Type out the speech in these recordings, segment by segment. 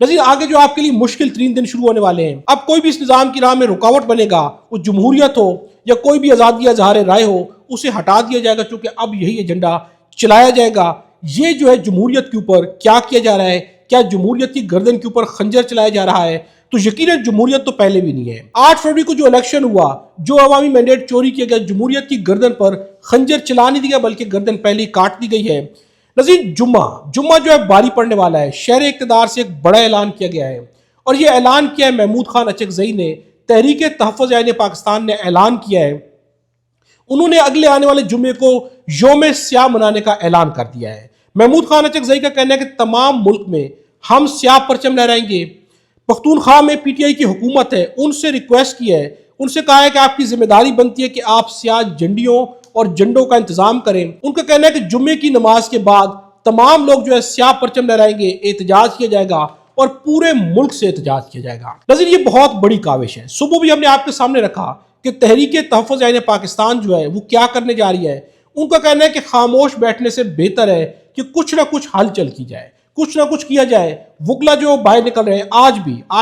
نظیر آگے جو آپ کے لیے مشکل ترین دن شروع ہونے والے ہیں. اب کوئی بھی اس نظام کی راہ میں رکاوٹ بنے گا، وہ جمہوریت ہو یا کوئی بھی آزادی یا اظہار رائے ہو، اسے ہٹا دیا جائے گا، چونکہ اب یہی ایجنڈا چلایا جائے گا. یہ جو ہے جمہوریت کے اوپر کیا کیا جا رہا ہے، کیا جمہوریت کی گردن کے اوپر خنجر چلایا جا رہا ہے؟ تو یقیناً جمہوریت تو پہلے بھی نہیں ہے. 8 فروری کو جو الیکشن ہوا، جو عوامی مینڈیٹ چوری کیا گیا، جمہوریت کی گردن پر خنجر چلا نہیں دیا بلکہ گردن پہلے کاٹ دی گئی ہے. نظیر جمعہ جو ہے باری پڑنے والا ہے. شہر اقتدار سے ایک بڑا اعلان کیا گیا ہے اور یہ اعلان کیا ہے محمود خان اچکزئی نے. تحریک تحفظ آئین پاکستان نے اعلان کیا ہے، انہوں نے اگلے آنے والے جمعے کو یوم سیاہ منانے کا اعلان کر دیا ہے. محمود خان اچکزئی کا کہنا ہے کہ تمام ملک میں ہم سیاہ پرچم لہرائیں گے. پختونخوا میں پی ٹی آئی کی حکومت ہے، ان سے ریکویسٹ کی ہے، ان سے کہا ہے کہ آپ کی ذمہ داری بنتی ہے کہ آپ سیاہ جھنڈیوں اور جھنڈوں کا انتظام کریں. ان کا کہنا ہے کہ جمعے کی نماز کے بعد تمام لوگ جو ہے سیاہ پرچم لہرائیں گے، احتجاج کیا جائے گا اور پورے ملک سے احتجاج کیا جائے گا. نظیر یہ بہت بڑی کاوش ہے. صبح بھی ہم نے آپ کے سامنے رکھا کہ تحریک تحفظ آئین پاکستان جو ہے وہ کیا کرنے جا رہی ہے. ان کا کہنا ہے کہ خاموش بیٹھنے سے بہتر ہے کہ کچھ نہ کچھ حل چل کی جائے، کچھ نہ کچھ کیا جائے. وکلا جو باہر نکل رہے ہیں آج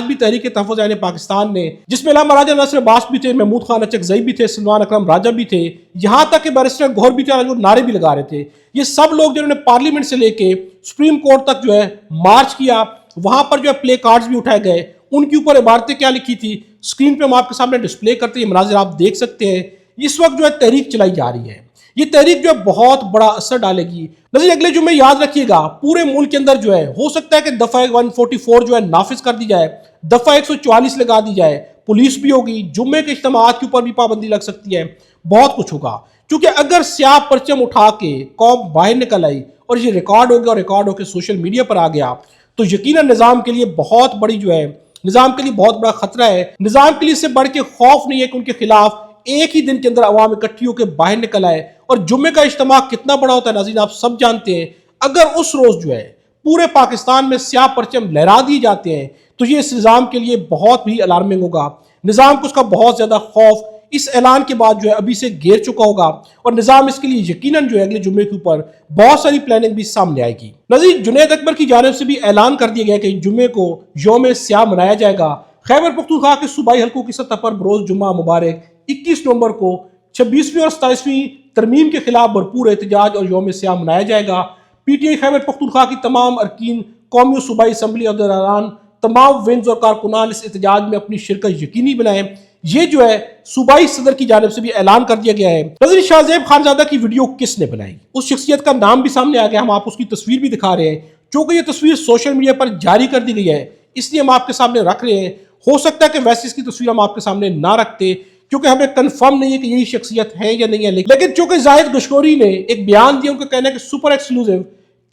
بھی تحریک تحفظ آئین پاکستان نے، جس میں علامہ راجہ ناصر عباس بھی تھے، محمود خان اچکزئی بھی تھے، سلمان اکرم راجہ بھی تھے، یہاں تک کہ بیرسٹر گوہر بھی تھے، جو نعرے بھی لگا رہے تھے. یہ سب لوگ جنہوں نے پارلیمنٹ سے لے کے سپریم کورٹ تک جو ہے مارچ کیا، وہاں پر جو ہے پلے کارڈز بھی اٹھائے گئے. ان کے اوپر عبارتیں کیا لکھی تھی اسکرین پہ ہم آپ کے سامنے ڈسپلے کرتے ہیں، یہ مناظر آپ دیکھ سکتے ہیں. اس وقت جو ہے تحریک چلائی جا رہی ہے. یہ تحریک جو ہے بہت بڑا اثر ڈالے گی. نظیر اگلے جمعے یاد رکھیے گا پورے ملک کے اندر جو ہے ہو سکتا ہے کہ دفعہ 144 جو ہے نافذ کر دی جائے، دفعہ 144 لگا دی جائے، پولیس بھی ہوگی، جمعے کے اجتماعات کے اوپر بھی پابندی لگ سکتی ہے، بہت کچھ ہوگا. کیونکہ اگر سیاہ پرچم اٹھا کے قوم باہر نکل آئی اور یہ ریکارڈ ہو گیا اور ریکارڈ ہو کے سوشل میڈیا پر آ گیا تو یقیناً نظام کے لیے بہت بڑی جو ہے، نظام کے لیے بہت بڑا خطرہ ہے. نظام کے لیے اس سے بڑھ کے خوف نہیں ہے کہ ان کے خلاف ایک ہی دن کے اندر عوام اکٹھی ہو کے باہر نکل آئے. اور جمعے کا اجتماع کتنا بڑا ہوتا ہے ناظرین آپ سب جانتے ہیں. اگر اس روز جو ہے پورے پاکستان میں سیاہ پرچم لہرا دیے جاتے ہیں تو یہ اس نظام کے لیے بہت بھی الارمنگ ہوگا. نظام کو اس کا بہت زیادہ خوف اس اعلان کے بعد جو ہے ابھی سے گھیر چکا ہوگا اور نظام اس کے لیے یقیناً جو ہے اگلے جمعے کے اوپر بہت ساری پلاننگ بھی سامنے آئے گی. نظیر جنید اکبر کی جانب سے بھی اعلان کر دیا گیا کہ جمعے کو یوم سیاہ منایا جائے گا. خیبر پختونخوا کے صوبائی حلقوں کی سطح پر بروز جمعہ مبارک 21 نومبر کو 26ویں اور 27ویں ترمیم کے خلاف بھرپور احتجاج اور یوم سیاہ منایا جائے گا. P T I Khyber Pakhtunkhwa کی تمام ارکین، قومی و صوبائی اسمبلی عہدیداران، تمام ونگز اور کارکنان اس احتجاج میں اپنی شرکت یقینی بنائیں. یہ جو ہے صوبائی صدر کی جانب سے بھی اعلان کر دیا گیا ہے. نظیر شاہ زیب خانزادہ کی ویڈیو کس نے بنائی، اس شخصیت کا نام بھی سامنے آ گیا، ہم آپ اس کی تصویر بھی دکھا رہے ہیں. چونکہ یہ تصویر سوشل میڈیا پر جاری کر دی گئی ہے اس لیے ہم آپ کے سامنے رکھ رہے ہیں. ہو سکتا ہے کہ ویسے اس کی تصویر ہم آپ کے سامنے نہ رکھتے کیونکہ ہمیں کنفرم نہیں ہے کہ یہی شخصیت ہے یا نہیں ہے. لیکن چونکہ زاہد گشکوری نے ایک بیان دیا، ان کا کہنا ہے کہ سپر ایکسکلوزیو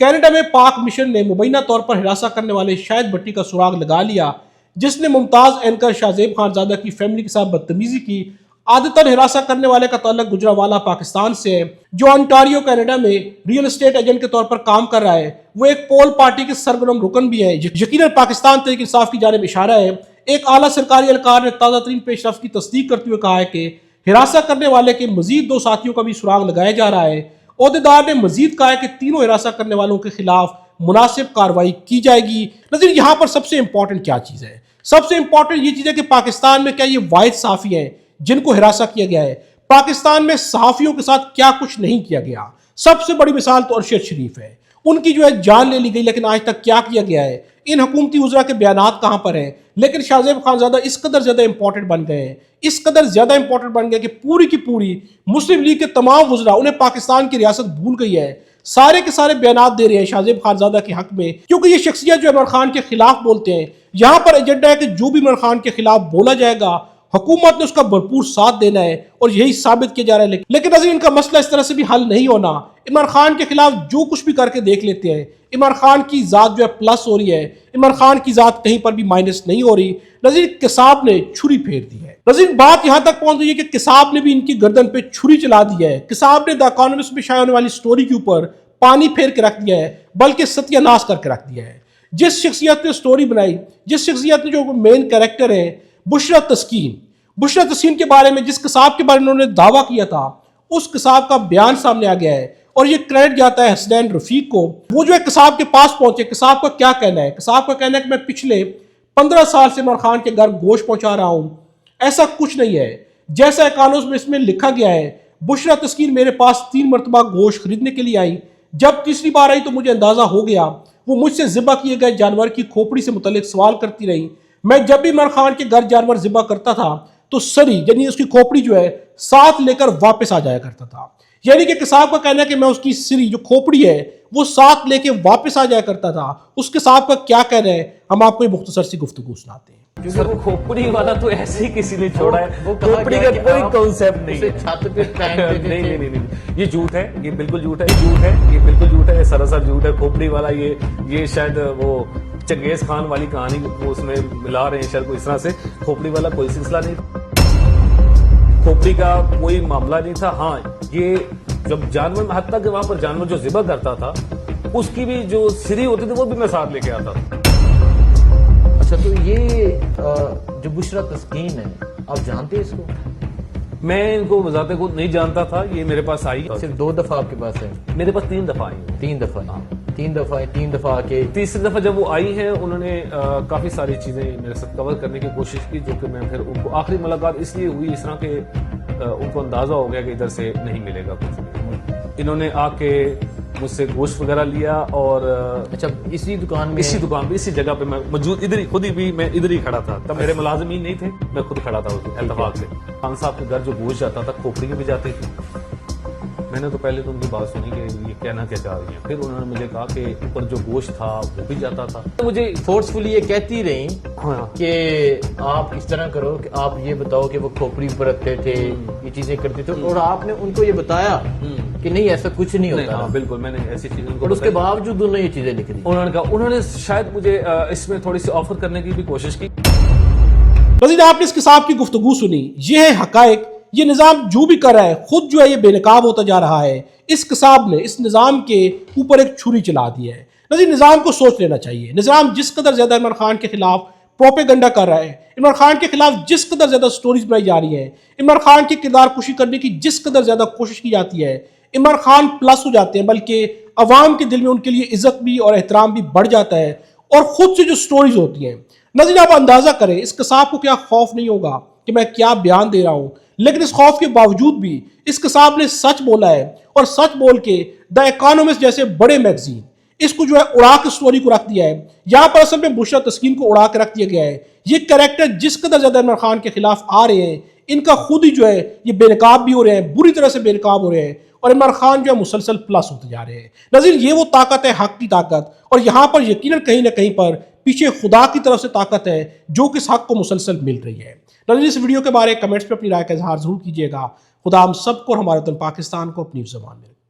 کینیڈا میں پاک مشن نے مبینہ طور پر ہراساں کرنے والے شاہد بھٹی کا سراغ لگا لیا، جس نے ممتاز اینکر شاہ زیب خانزادہ کی فیملی کے ساتھ بدتمیزی کی. عادتاً ہراساں کرنے والے کا تعلق گجرانوالہ پاکستان سے ہے، جو انٹاریو کینیڈا میں ریئل اسٹیٹ ایجنٹ کے طور پر کام کر رہا ہے. وہ ایک پول پارٹی کے سرگرم رکن بھی ہے. یقیناً پاکستان تحریک انصاف کی جانب اشارہ ہے. ایک اعلیٰ سرکاری اہلکار نے تازہ ترین پیش رفت کی تصدیق کرتے ہوئے کہا ہے کہ ہراساں کرنے والے کے مزید 2 ساتھیوں کا بھی سراغ لگایا جا رہا ہے. عہدیدار نے مزید کہا ہے کہ تینوں ہراساں کرنے والوں کے خلاف مناسب کارروائی کی جائے گی. نظیر یہاں پر سب سے امپورٹنٹ کیا چیز ہے؟ سب سے امپورٹنٹ یہ چیز ہے کہ پاکستان میں کیا یہ واحد صحافی ہیں جن کو ہراساں کیا گیا ہے؟ پاکستان میں صحافیوں کے ساتھ کیا کچھ نہیں کیا گیا؟ سب سے بڑی مثال تو ارشد شریف ہے. ان کی جو ہے جان لے لی گئی لیکن آج تک کیا کیا گیا ہے؟ ان حکومتی وزراء کے بیانات کہاں پر ہیں؟ لیکن شاہ زیب خانزادہ اس قدر زیادہ امپورٹنٹ بن گئے ہیں، اس قدر زیادہ امپورٹنٹ بن گئے کہ پوری کی پوری مسلم لیگ کے تمام وزراء انہیں پاکستان کی ریاست بھول گئی ہے. سارے کے سارے بیانات دے رہے ہیں شاہ زیب خانزادہ کے حق میں کیونکہ یہ شخصیت جو عمران خان کے خلاف بولتے ہیں. یہاں پر ایجنڈا ہے کہ جو بھی عمران خان کے خلاف بولا جائے گا حکومت نے اس کا بھرپور ساتھ دینا ہے اور یہی ثابت کیا جا رہا ہے. لیکن نظیر ان کا مسئلہ اس طرح سے بھی حل نہیں ہونا. عمران خان کے خلاف جو کچھ بھی کر کے دیکھ لیتے ہیں، عمران خان کی ذات جو ہے پلس ہو رہی ہے، عمران خان کی ذات کہیں پر بھی مائنس نہیں ہو رہی. نظیر قصاب نے چھری پھیر دی ہے. نظیر بات یہاں تک پہنچ گئی ہے کہ قصاب نے بھی ان کی گردن پہ چھری چلا دی ہے. قصاب نے دی اکانومسٹ میں شائع ہونے والی سٹوری کے اوپر پانی پھیر کے رکھ دیا ہے، بلکہ ستیہ ناش کر کے رکھ دیا ہے. جس شخصیت نے سٹوری بنائی، جس شخصیت نے جو مین کریکٹر ہے بشرا تسکین کے بارے میں، جس قصاب کے بارے میں انہوں نے دعویٰ کیا تھا، اس قصاب کا بیان سامنے آ گیا ہے. اور یہ کریڈٹ جاتا ہے حسنین رفیق کو. وہ جو ہے قصاب کے پاس پہنچے. قصاب کا کیا کہنا ہے؟ قصاب کا کہنا ہے کہ میں پچھلے 15 سال سے عمران خان کے گھر گوشت پہنچا رہا ہوں. ایسا کچھ نہیں ہے. جیسا اکانوس میں اس میں لکھا گیا ہے، بشرا تسکین میرے پاس 3 مرتبہ گوشت خریدنے کے لیے آئی. جب تیسری بار آئی تو مجھے اندازہ ہو گیا. وہ مجھ سے ذبح کیے گئے جانور کی کھوپڑی سے متعلق سوال کرتی رہی. میں جب بھی عمران خان کے گھر جانور ذبح کرتا تھا تو سری یعنی اس کی کھوپڑی جو ہے ساتھ لے کر واپس آ جایا کرتا تھا. یعنی کہ قصاب کا کہنا ہے کہ میں اس کی سری جو کھوپڑی ہے وہ ساتھ لے کے واپس آ جایا کرتا تھا. اس قصاب کا کیا کہنا ہے ہم آپ کو یہ مختصر سی گفتگو سناتے ہیں. سر کھوپڑی والا تو ایسے ہی کسی نے چھوڑا ہے. کھوپڑی کا کوئی کانسیپٹ نہیں ہے. نہیں یہ جھوٹ ہے. یہ بالکل جھوٹ ہے. یہ بالکل جھوٹ ہے. یہ سراسر جھوٹ ہے. کھوپڑی والا یہ شاید وہ چنگیز خان والی کہانی وہ اس میں ملا رہے ہیں شاید کو اس طرح سے. کھوپڑی والا کوئی سلسلہ نہیں. کھوپڑی کا کوئی معاملہ نہیں تھا. ہاں یہ جب جانور میں حتیٰ کہ وہاں پر جانور جو ذبح کرتا تھا اس کی بھی جو سری ہوتی تھی وہ بھی میں ساتھ لے کے آتا تھا. اچھا تو یہ جو بشرا تسکین ہے آپ جانتے ہیں اس کو؟ میں ان کو بذات خود نہیں جانتا تھا. یہ میرے پاس آئی. صرف 2 دفعہ آپ کے پاس ہے؟ میرے پاس 3 دفعہ آئی. 3 دفعہ. 3 دفعہ کے تیسری دفعہ جب وہ آئی ہے انہوں نے کافی ساری چیزیں میرے ساتھ کور کرنے کی کوشش کی جو کہ میں پھر ان کو آخری ملاقات اس لیے ہوئی اس طرح کہ ان کو اندازہ ہو گیا کہ ادھر سے نہیں ملے گا کچھ. انہوں نے آ کے مجھ سے گوشت وغیرہ لیا اور اچھا اسی دکان پہ اسی جگہ پہ میں موجود ادھر ہی خود ہی بھی میں ادھر ہی کھڑا تھا. تب میرے ملازمین نہیں تھے. میں خود کھڑا تھا اتفاق سے. خان صاحب کے گھر جو گوشت جاتا تھا کھوپڑی کے بھی جاتے تھے. میں نے تو پہلے تو ان کی بات سنی کہ یہ کہنا کیا چاہ رہی ہیں. پھر انہوں نے مجھے کہا کہ اوپر جو گوشت تھا وہ بھی جاتا تھا. مجھے فورسفلی یہ کہتی رہی کہ آپ اس طرح کرو کہ آپ یہ بتاؤ کہ وہ کھوپڑی پر رکھتے تھے یہ چیزیں کرتے تھے اور آپ نے ان کو یہ بتایا کہ نہیں ایسا کچھ نہیں ہوتا. ہاں بالکل میں نے ایسی چیزیں اور اس کے باوجود انہوں نے یہ چیزیں لکھ دی. انہوں نے کہا انہوں نے شاید مجھے اس میں تھوڑی سی آفر کرنے کی بھی کوشش کی. مزید آپ نے اس قصاب کی گفتگو سنی. یہ ہے حقائق. یہ نظام جو بھی کر رہا ہے خود جو ہے یہ بے نقاب ہوتا جا رہا ہے. اس قصاب نے اس نظام کے اوپر ایک چھری چلا دی ہے. نظیر نظام کو سوچ لینا چاہیے. نظام جس قدر زیادہ عمران خان کے خلاف پروپیگنڈا کر رہا ہے، عمران خان کے خلاف جس قدر زیادہ سٹوریز بنائی جا رہی ہیں، عمران خان کی کردار کشی کرنے کی جس قدر زیادہ کوشش کی جاتی ہے، عمران خان پلس ہو جاتے ہیں بلکہ عوام کے دل میں ان کے لیے عزت بھی اور احترام بھی بڑھ جاتا ہے. اور خود سے جو سٹوریز ہوتی ہیں نظیر آپ اندازہ کریں اس قصاب کو کیا خوف نہیں ہوگا کہ میں کیا بیان دے رہا ہوں. لیکن اس خوف کے باوجود بھی اس قصاب نے سچ بولا ہے اور سچ بول کے دا اکانومسٹ جیسے بڑے میگزین اس کو جو ہے اڑا کے سٹوری کو رکھ دیا ہے. یہاں پر اصل میں بشرا تسکین کو اڑا کے رکھ دیا گیا ہے. یہ کریکٹر جس قدر زیادہ عمران خان کے خلاف آ رہے ہیں ان کا خود ہی جو ہے یہ بے نقاب بھی ہو رہے ہیں، بری طرح سے بے نقاب ہو رہے ہیں اور عمران خان جو ہے مسلسل پلس ہوتے جا رہے ہیں. نظیر یہ وہ طاقت ہے حق کی طاقت. اور یہاں پر یقیناً کہیں نہ کہیں پر پیچھے خدا کی طرف سے طاقت ہے جو کہ اس حق کو مسلسل مل رہی ہے. نظیر اس ویڈیو کے بارے کمنٹس پہ اپنی رائے کا اظہار ضرور کیجیے گا. خدا ہم سب کو اور ہمارے وطن پاکستان کو اپنی زبان میں